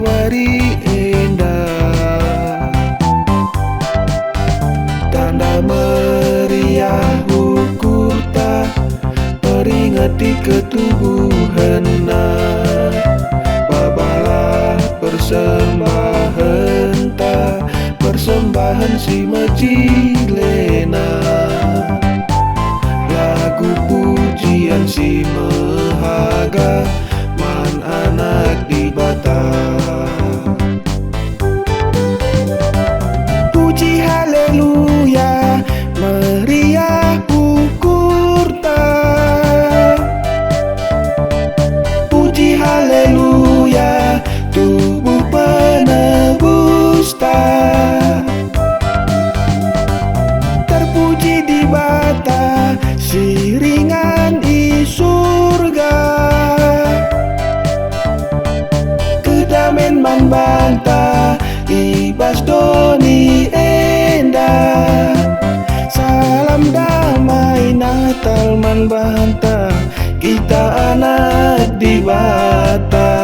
wari endah, tanda meriah hukurta peringati ketubuhanna, babalah persembahan ta, persembahan si majilena, lagu pujian si mehaga man anak di bata. Puji haleluya meriah hukurta, puji haleluya tubuh penebus ta, terpuji di bata siringan di surga, kedamen man banta ibas doni endah, salam damai Natal man banta kita anak di bata,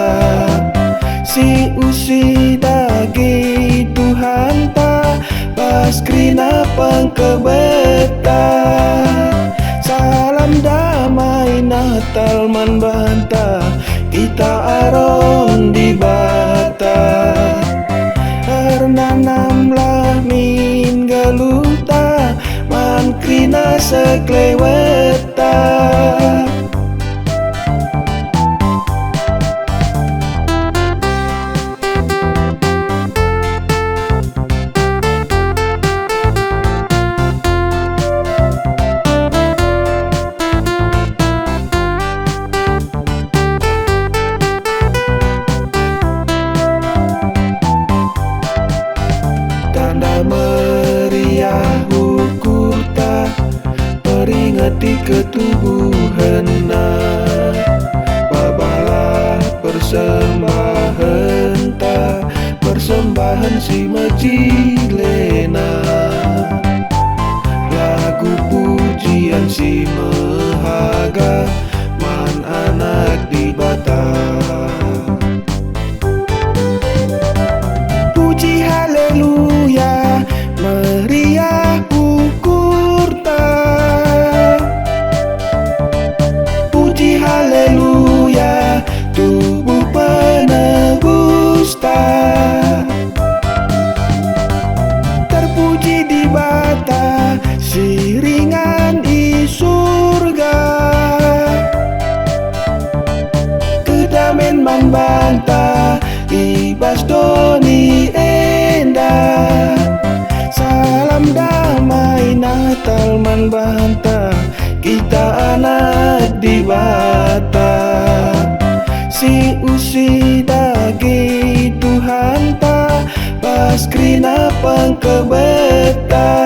si usi dagi Tuhan ta paskrina pengkebeta, salam damai Natal man banta kita aron di bata, nanamlah min galuta man krina sekleweta. Tanda meriah hukurta peringati ketubuhanna, babalah persembahan ta, persembahan si majilena, lagu pujian si mehaga man anak di bata. Puji haleluya meriah hukurta, puji haleluya tubuh penebus ta, terpuji di bata siringan di surga, kedamen man banta ibas doni endah, salam damai Natal man banta kita anak di bata, si usi dagi Tuhan ta paskrina pengkebeta,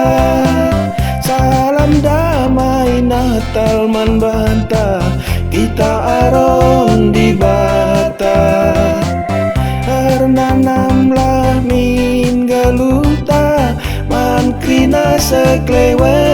salam damai Natal man banta kita aron di bata, nanamlah min galuta man krina sekleweta.